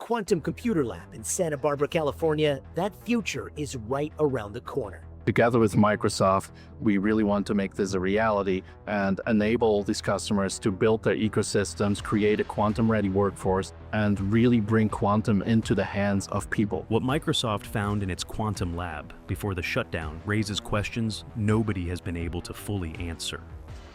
quantum computer lab in Santa Barbara, California, that future is right around the corner. Together with Microsoft, we really want to make this a reality and enable these customers to build their ecosystems, create a quantum-ready workforce, and really bring quantum into the hands of people. What Microsoft found in its quantum lab before the shutdown raises questions nobody has been able to fully answer.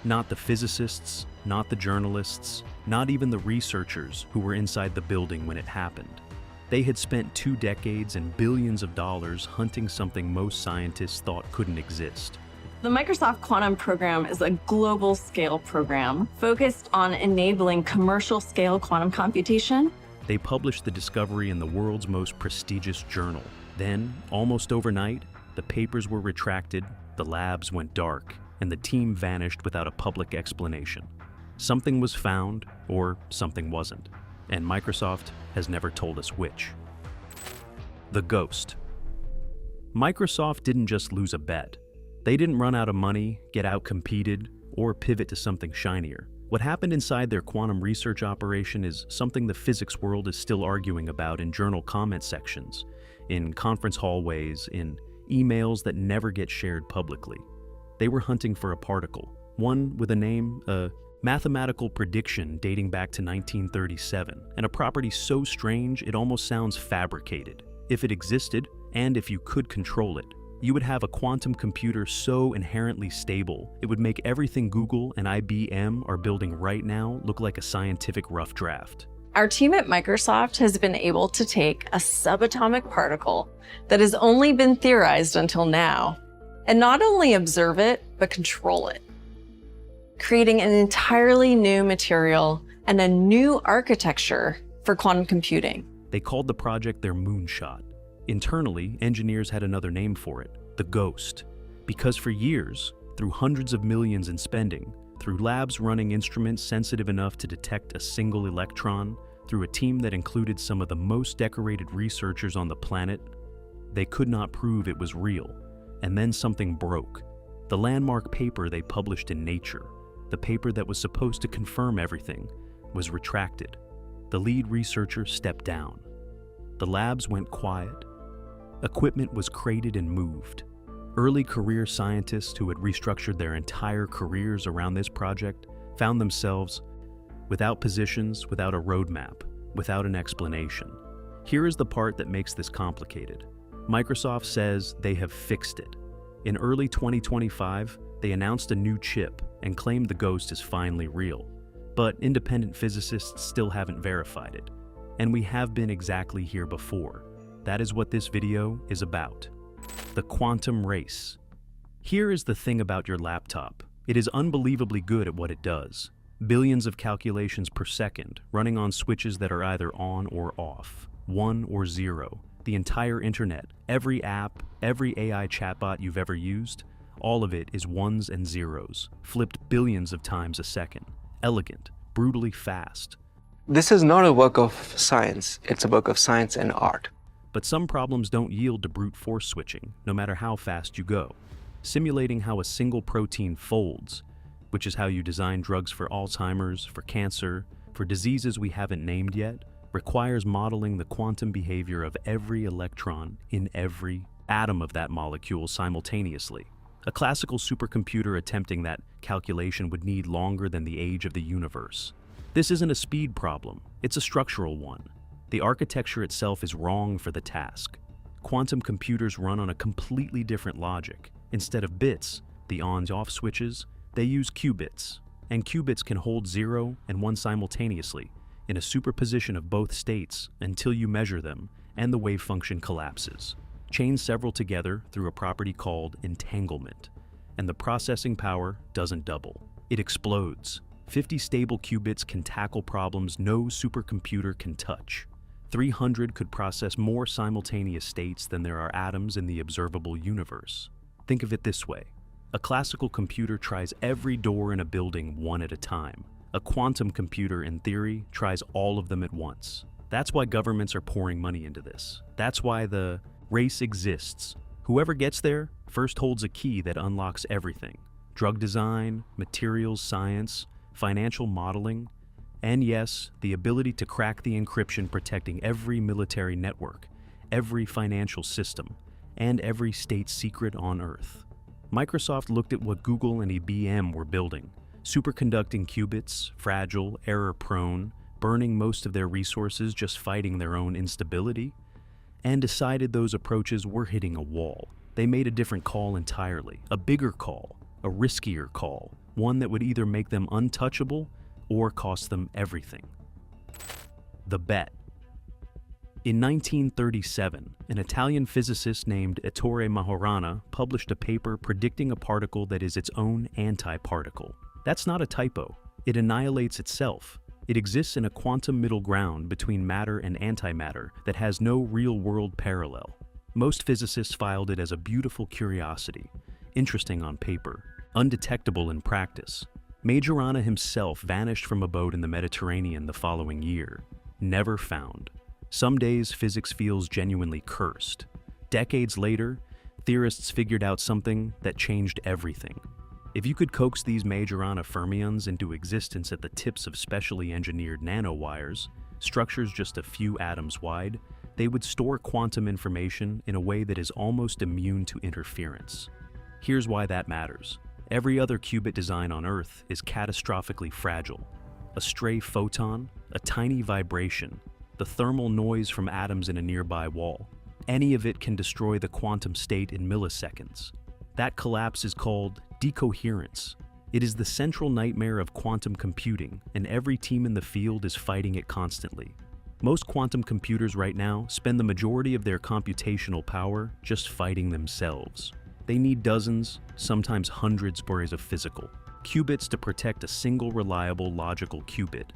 Not the physicists, not the journalists, not even the researchers who were inside the building when it happened. They had spent 2 decades and billions of dollars hunting something most scientists thought couldn't exist. The Microsoft Quantum Program is a global scale program focused on enabling commercial scale quantum computation. They published the discovery in the world's most prestigious journal. Then, almost overnight, the papers were retracted, the labs went dark, and the team vanished without a public explanation. Something was found, or something wasn't. And Microsoft has never told us which. The ghost. Microsoft didn't just lose a bet. They didn't run out of money, get out-competed, or pivot to something shinier. What happened inside their quantum research operation is something the physics world is still arguing about in journal comment sections, in conference hallways, in emails that never get shared publicly. They were hunting for a particle, one with a name, a mathematical prediction dating back to 1937, and a property so strange it almost sounds fabricated. If it existed, and if you could control it, you would have a quantum computer so inherently stable, it would make everything Google and IBM are building right now look like a scientific rough draft. Our team at Microsoft has been able to take a subatomic particle that has only been theorized until now, and not only observe it, but control it, creating an entirely new material and a new architecture for quantum computing. They called the project their moonshot. Internally, engineers had another name for it, the ghost, because for years, through hundreds of millions in spending, through labs running instruments sensitive enough to detect a single electron, through a team that included some of the most decorated researchers on the planet, they could not prove it was real. And then something broke. The landmark paper they published in Nature, the paper that was supposed to confirm everything, was retracted. The lead researcher stepped down. The labs went quiet. Equipment was crated and moved. Early career scientists who had restructured their entire careers around this project found themselves without positions, without a roadmap, without an explanation. Here is the part that makes this complicated. Microsoft says they have fixed it. In early 2025, they announced a new chip and claimed the ghost is finally real. But independent physicists still haven't verified it. And we have been exactly here before. That is what this video is about. The quantum race. Here is the thing about your laptop. It is unbelievably good at what it does. Billions of calculations per second, running on switches that are either on or off, 1 or 0. The entire internet, every app, every AI chatbot you've ever used, all of it is 1s and 0s, flipped billions of times a second. Elegant, brutally fast. This is not a work of science, it's a work of science and art. But some problems don't yield to brute force switching, no matter how fast you go. Simulating how a single protein folds, which is how you design drugs for Alzheimer's, for cancer, for diseases we haven't named yet, requires modeling the quantum behavior of every electron in every atom of that molecule simultaneously. A classical supercomputer attempting that calculation would need longer than the age of the universe. This isn't a speed problem, it's a structural one. The architecture itself is wrong for the task. Quantum computers run on a completely different logic. Instead of bits, the on-off switches, they use qubits. And qubits can hold 0 and 1 simultaneously, in a superposition of both states until you measure them, and the wave function collapses. Chain several together through a property called entanglement, and the processing power doesn't double. It explodes. 50 stable qubits can tackle problems no supercomputer can touch. 300 could process more simultaneous states than there are atoms in the observable universe. Think of it this way. A classical computer tries every door in a building one at a time. A quantum computer, in theory, tries all of them at once. That's why governments are pouring money into this. That's why the race exists. Whoever gets there first holds a key that unlocks everything. Drug design, materials science, financial modeling. And yes, the ability to crack the encryption protecting every military network, every financial system, and every state secret on Earth. Microsoft looked at what Google and IBM were building, superconducting qubits, fragile, error-prone, burning most of their resources just fighting their own instability, and decided those approaches were hitting a wall. They made a different call entirely, a bigger call, a riskier call, one that would either make them untouchable or cost them everything. The bet. In 1937, an Italian physicist named Ettore Majorana published a paper predicting a particle that is its own antiparticle. That's not a typo. It annihilates itself. It exists in a quantum middle ground between matter and antimatter that has no real-world parallel. Most physicists filed it as a beautiful curiosity, interesting on paper, undetectable in practice. Majorana himself vanished from a boat in the Mediterranean the following year, never found. Some days physics feels genuinely cursed. Decades later, theorists figured out something that changed everything. If you could coax these Majorana fermions into existence at the tips of specially engineered nanowires, structures just a few atoms wide, they would store quantum information in a way that is almost immune to interference. Here's why that matters. Every other qubit design on Earth is catastrophically fragile. A stray photon, a tiny vibration, the thermal noise from atoms in a nearby wall. Any of it can destroy the quantum state in milliseconds. That collapse is called decoherence. It is the central nightmare of quantum computing, and every team in the field is fighting it constantly. Most quantum computers right now spend the majority of their computational power just fighting themselves. They need dozens, sometimes hundreds worries of physical qubits to protect a single reliable logical qubit.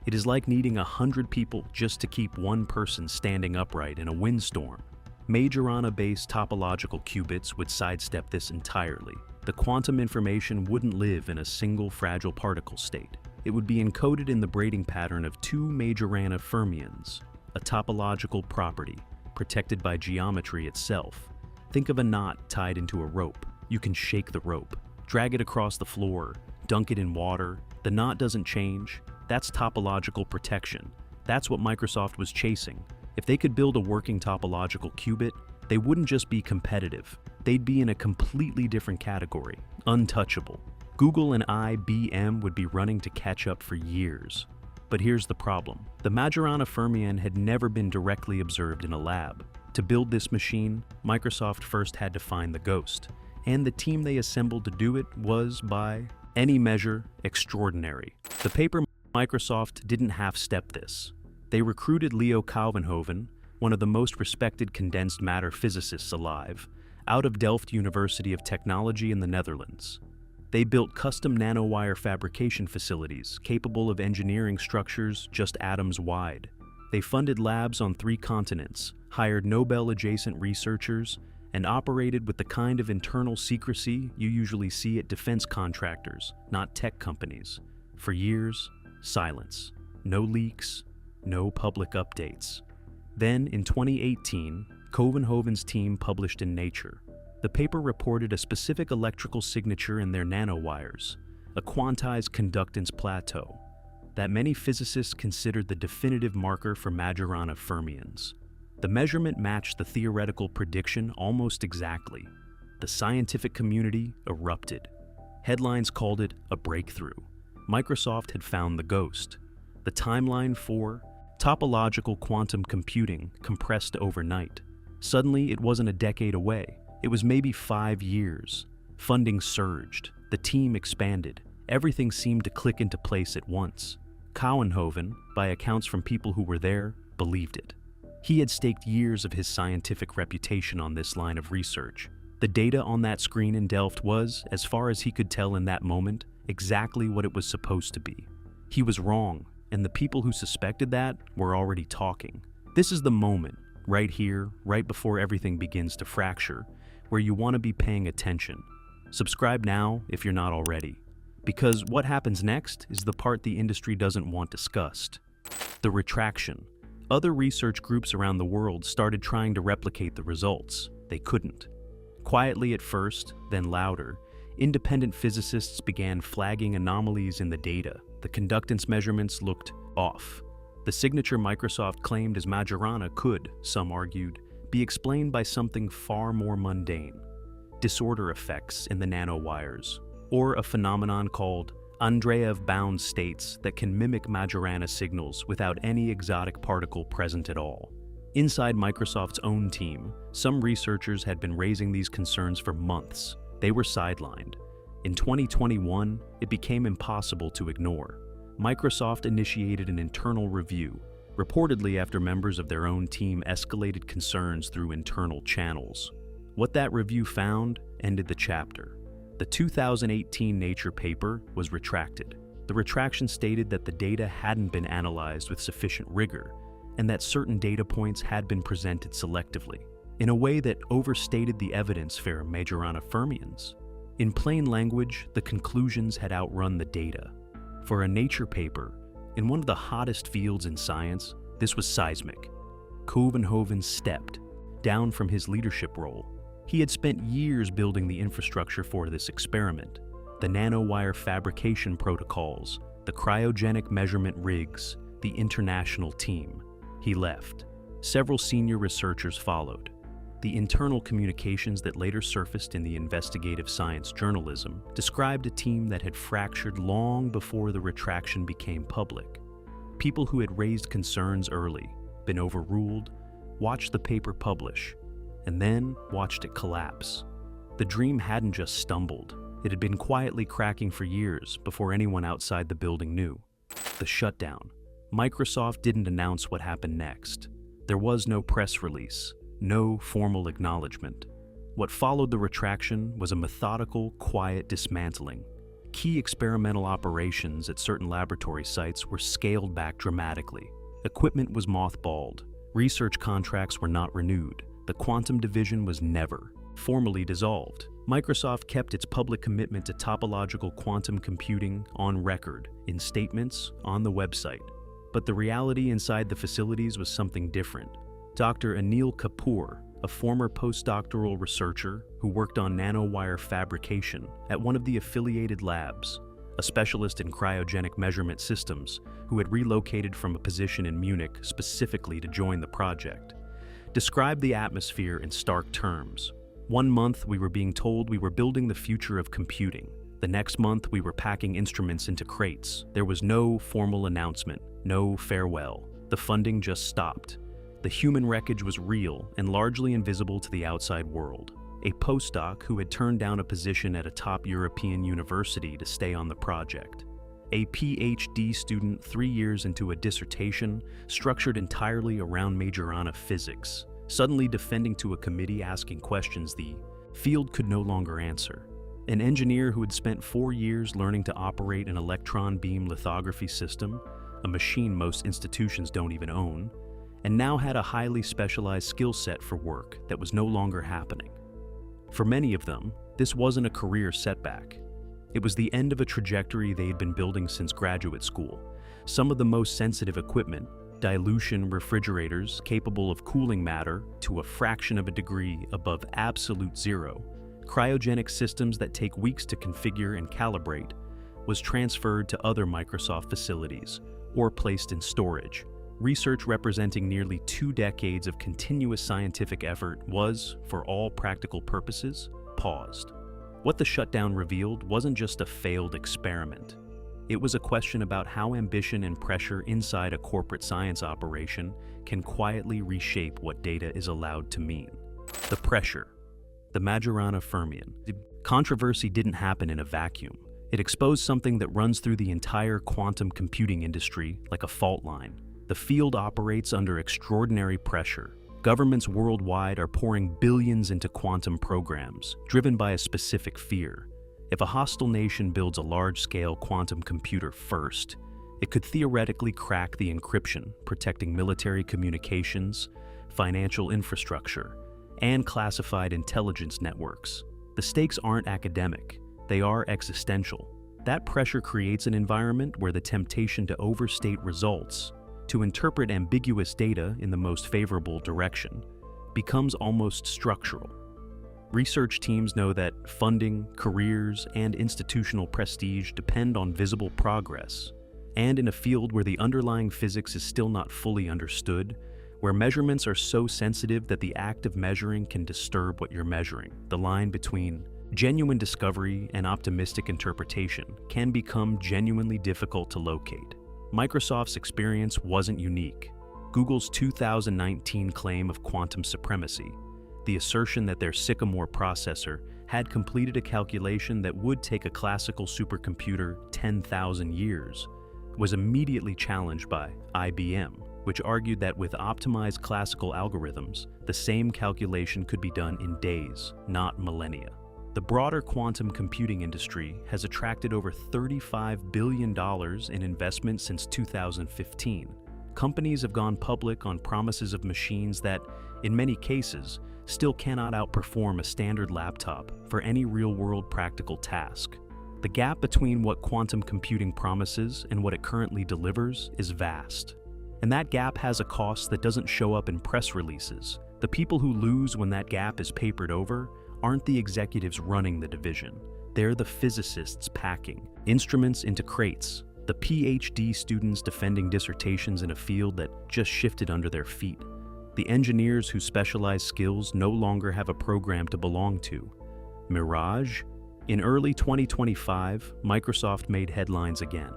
It is like needing 100 people just to keep one person standing upright in a windstorm. Majorana-based topological qubits would sidestep this entirely. The quantum information wouldn't live in a single fragile particle state. It would be encoded in the braiding pattern of two Majorana fermions, a topological property, protected by geometry itself. Think of a knot tied into a rope. You can shake the rope, drag it across the floor, dunk it in water. The knot doesn't change. That's topological protection. That's what Microsoft was chasing. If they could build a working topological qubit, they wouldn't just be competitive. They'd be in a completely different category, untouchable. Google and IBM would be running to catch up for years. But here's the problem. The Majorana fermion had never been directly observed in a lab. To build this machine, Microsoft first had to find the ghost, and the team they assembled to do it was, by any measure, extraordinary. The paper Microsoft didn't half-step this. They recruited Leo Couwenhoven, one of the most respected condensed matter physicists alive, out of Delft University of Technology in the Netherlands. They built custom nanowire fabrication facilities capable of engineering structures just atoms wide. They funded labs on 3 continents, hired Nobel-adjacent researchers, and operated with the kind of internal secrecy you usually see at defense contractors, not tech companies. For years, silence. No leaks, no public updates. Then, in 2018, Couwenhoven's team published in Nature. The paper reported a specific electrical signature in their nanowires, a quantized conductance plateau, that many physicists considered the definitive marker for Majorana fermions. The measurement matched the theoretical prediction almost exactly. The scientific community erupted. Headlines called it a breakthrough. Microsoft had found the ghost. The timeline for topological quantum computing compressed overnight. Suddenly, it wasn't a decade away. It was maybe 5 years. Funding surged. The team expanded. Everything seemed to click into place at once. Couwenhoven, by accounts from people who were there, believed it. He had staked years of his scientific reputation on this line of research. The data on that screen in Delft was, as far as he could tell in that moment, exactly what it was supposed to be. He was wrong, and the people who suspected that were already talking. This is the moment, right here, right before everything begins to fracture, where you want to be paying attention. Subscribe now if you're not already, because what happens next is the part the industry doesn't want discussed. The retraction. Other research groups around the world started trying to replicate the results. They couldn't. Quietly at first, then louder, independent physicists began flagging anomalies in the data. The conductance measurements looked off. The signature Microsoft claimed as Majorana could, some argued, be explained by something far more mundane: disorder effects in the nanowires, or a phenomenon called Andreev-bound states that can mimic Majorana signals without any exotic particle present at all. Inside Microsoft's own team, some researchers had been raising these concerns for months. They were sidelined. In 2021, it became impossible to ignore. Microsoft initiated an internal review, reportedly after members of their own team escalated concerns through internal channels. What that review found ended the chapter. The 2018 Nature paper was retracted. The retraction stated that the data hadn't been analyzed with sufficient rigor, and that certain data points had been presented selectively, in a way that overstated the evidence for Majorana fermions. In plain language, the conclusions had outrun the data. For a Nature paper, in one of the hottest fields in science, this was seismic. Kovenhoven stepped down from his leadership role. He had spent years building the infrastructure for this experiment: the nanowire fabrication protocols, the cryogenic measurement rigs, the international team. He left. Several senior researchers followed. The internal communications that later surfaced in the investigative science journalism described a team that had fractured long before the retraction became public. People who had raised concerns early, been overruled, watched the paper publish, and then watched it collapse. The dream hadn't just stumbled. It had been quietly cracking for years before anyone outside the building knew. The shutdown. Microsoft didn't announce what happened next. There was no press release, no formal acknowledgement. What followed the retraction was a methodical, quiet dismantling. Key experimental operations at certain laboratory sites were scaled back dramatically. Equipment was mothballed. Research contracts were not renewed. The quantum division was never formally dissolved. Microsoft kept its public commitment to topological quantum computing on record, in statements, on the website. But the reality inside the facilities was something different. Dr. Anil Kapoor, a former postdoctoral researcher who worked on nanowire fabrication at one of the affiliated labs, a specialist in cryogenic measurement systems who had relocated from a position in Munich specifically to join the project, described the atmosphere in stark terms. One month we were being told we were building the future of computing. The next month we were packing instruments into crates. There was no formal announcement, no farewell. The funding just stopped. The human wreckage was real and largely invisible to the outside world. A postdoc who had turned down a position at a top European university to stay on the project. A PhD student 3 years into a dissertation structured entirely around Majorana physics, suddenly defending to a committee asking questions the field could no longer answer. An engineer who had spent 4 years learning to operate an electron beam lithography system, a machine most institutions don't even own, and now had a highly specialized skill set for work that was no longer happening. For many of them, this wasn't a career setback. It was the end of a trajectory they had been building since graduate school. Some of the most sensitive equipment, dilution refrigerators capable of cooling matter to a fraction of a degree above absolute zero, cryogenic systems that take weeks to configure and calibrate, was transferred to other Microsoft facilities or placed in storage. Research representing nearly 2 decades of continuous scientific effort was, for all practical purposes, paused. What the shutdown revealed wasn't just a failed experiment. It was a question about how ambition and pressure inside a corporate science operation can quietly reshape what data is allowed to mean. The pressure. The Majorana fermion. The controversy didn't happen in a vacuum. It exposed something that runs through the entire quantum computing industry like a fault line. The field operates under extraordinary pressure. Governments worldwide are pouring billions into quantum programs, driven by a specific fear. If a hostile nation builds a large-scale quantum computer first, it could theoretically crack the encryption, protecting military communications, financial infrastructure, and classified intelligence networks. The stakes aren't academic, they are existential. That pressure creates an environment where the temptation to overstate results, to interpret ambiguous data in the most favorable direction, becomes almost structural. Research teams know that funding, careers, and institutional prestige depend on visible progress, And in a field where the underlying physics is still not fully understood, where measurements are so sensitive that the act of measuring can disturb what you're measuring, the line between genuine discovery and optimistic interpretation can become genuinely difficult to locate. Microsoft's experience wasn't unique. Google's 2019 claim of quantum supremacy, the assertion that their Sycamore processor had completed a calculation that would take a classical supercomputer 10,000 years, was immediately challenged by IBM, which argued that with optimized classical algorithms, the same calculation could be done in days, not millennia. The broader quantum computing industry has attracted over $35 billion in investment since 2015. Companies have gone public on promises of machines that, in many cases, still cannot outperform a standard laptop for any real-world practical task. The gap between what quantum computing promises and what it currently delivers is vast. And that gap has a cost that doesn't show up in press releases. The people who lose when that gap is papered over aren't the executives running the division. They're the physicists packing instruments into crates, the PhD students defending dissertations in a field that just shifted under their feet, the engineers whose specialized skills no longer have a program to belong to. Mirage? In early 2025, Microsoft made headlines again.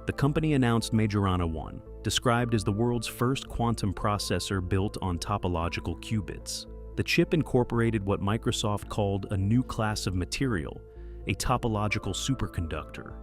The company announced Majorana 1, described as the world's first quantum processor built on topological qubits. The chip incorporated what Microsoft called a new class of material, a topological superconductor.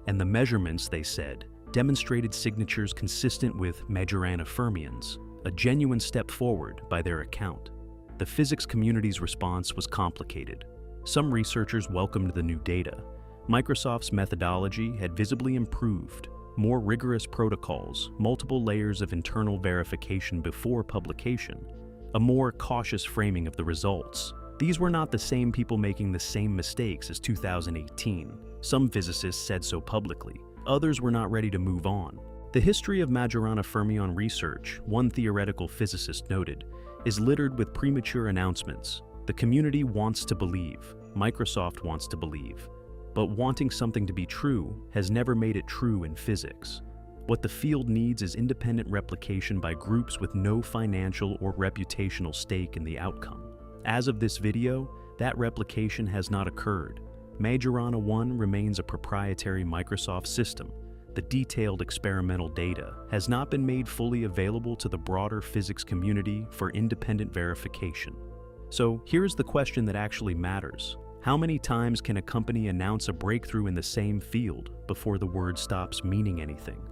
And the measurements, they said, demonstrated signatures consistent with Majorana fermions, a genuine step forward by their account. The physics community's response was complicated. Some researchers welcomed the new data. Microsoft's methodology had visibly improved, more rigorous protocols, multiple layers of internal verification before publication, a more cautious framing of the results. These were not the same people making the same mistakes as 2018. Some physicists said so publicly. Others were not ready to move on. The history of Majorana fermion research, one theoretical physicist noted, is littered with premature announcements. The community wants to believe, Microsoft wants to believe, but wanting something to be true has never made it true in physics. What the field needs is independent replication by groups with no financial or reputational stake in the outcome. As of this video, that replication has not occurred. Majorana 1 remains a proprietary Microsoft system. The detailed experimental data has not been made fully available to the broader physics community for independent verification. So here's the question that actually matters. How many times can a company announce a breakthrough in the same field before the word stops meaning anything?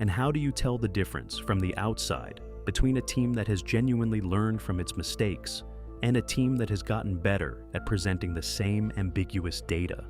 And how do you tell the difference from the outside between a team that has genuinely learned from its mistakes and a team that has gotten better at presenting the same ambiguous data?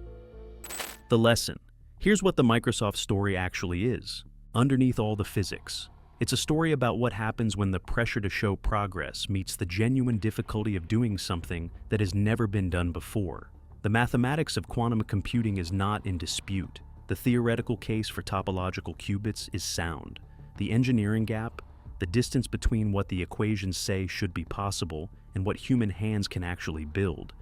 The lesson. Here's what the Microsoft story actually is. Underneath all the physics, it's a story about what happens when the pressure to show progress meets the genuine difficulty of doing something that has never been done before. The mathematics of quantum computing is not in dispute. The theoretical case for topological qubits is sound. The engineering gap, the distance between what the equations say should be possible and what human hands can actually build,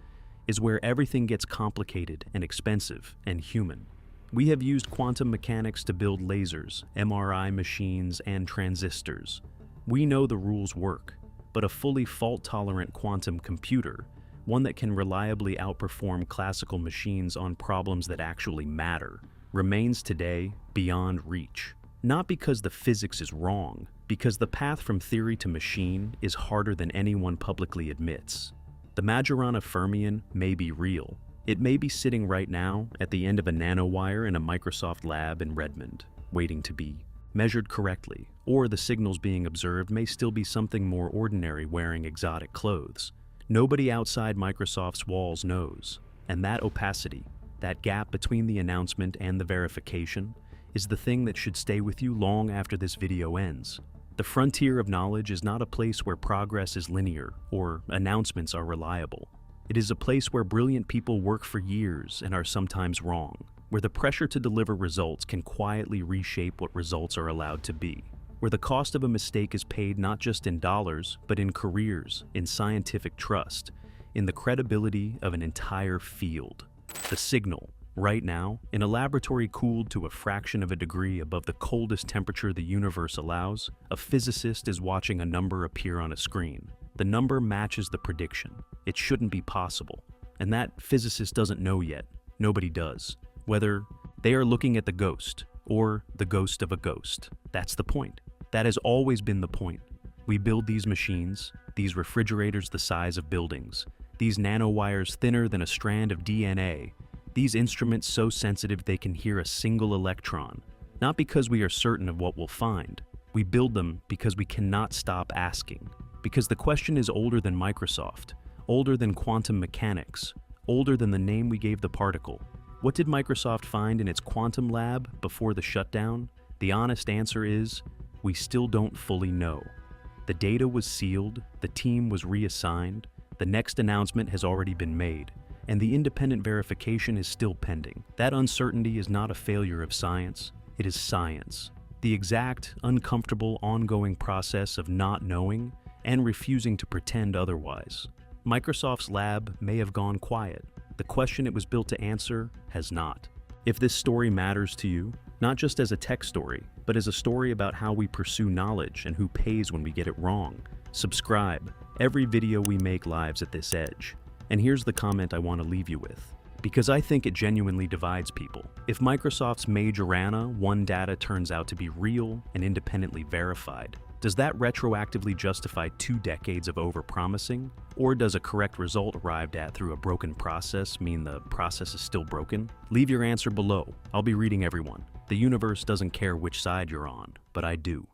is where everything gets complicated and expensive and human. We have used quantum mechanics to build lasers, MRI machines, and transistors. We know the rules work, but a fully fault-tolerant quantum computer, one that can reliably outperform classical machines on problems that actually matter, remains today beyond reach. Not because the physics is wrong, because the path from theory to machine is harder than anyone publicly admits. The Majorana fermion may be real. It may be sitting right now at the end of a nanowire in a Microsoft lab in Redmond, waiting to be measured correctly, or the signals being observed may still be something more ordinary wearing exotic clothes. Nobody outside Microsoft's walls knows, and that opacity, that gap between the announcement and the verification, is the thing that should stay with you long after this video ends. The frontier of knowledge is not a place where progress is linear or announcements are reliable. It is a place where brilliant people work for years and are sometimes wrong, where the pressure to deliver results can quietly reshape what results are allowed to be, where the cost of a mistake is paid not just in dollars, but in careers, in scientific trust, in the credibility of an entire field. The signal, Right now, in a laboratory cooled to a fraction of a degree above the coldest temperature the universe allows, a physicist is watching a number appear on a screen. The number matches the prediction. It shouldn't be possible. And that physicist doesn't know yet. Nobody does. Whether they are looking at the ghost or the ghost of a ghost. That's the point. That has always been the point. We build these machines, these refrigerators the size of buildings, these nanowires thinner than a strand of DNA, these instruments so sensitive they can hear a single electron, not because we are certain of what we'll find. We build them because we cannot stop asking, because the question is older than Microsoft, older than quantum mechanics, older than the name we gave the particle. What did Microsoft find in its quantum lab before the shutdown? The honest answer is, we still don't fully know. The data was sealed, the team was reassigned, the next announcement has already been made, and the independent verification is still pending. That uncertainty is not a failure of science, it is science. The exact, uncomfortable, ongoing process of not knowing and refusing to pretend otherwise. Microsoft's lab may have gone quiet. The question it was built to answer has not. If this story matters to you, not just as a tech story, but as a story about how we pursue knowledge and who pays when we get it wrong, subscribe. Every video we make lives at this edge. And here's the comment I want to leave you with, because I think it genuinely divides people. If Microsoft's Majorana 1 data turns out to be real and independently verified, does that retroactively justify 2 decades of overpromising? Or does a correct result arrived at through a broken process mean the process is still broken? Leave your answer below. I'll be reading everyone. The universe doesn't care which side you're on, but I do.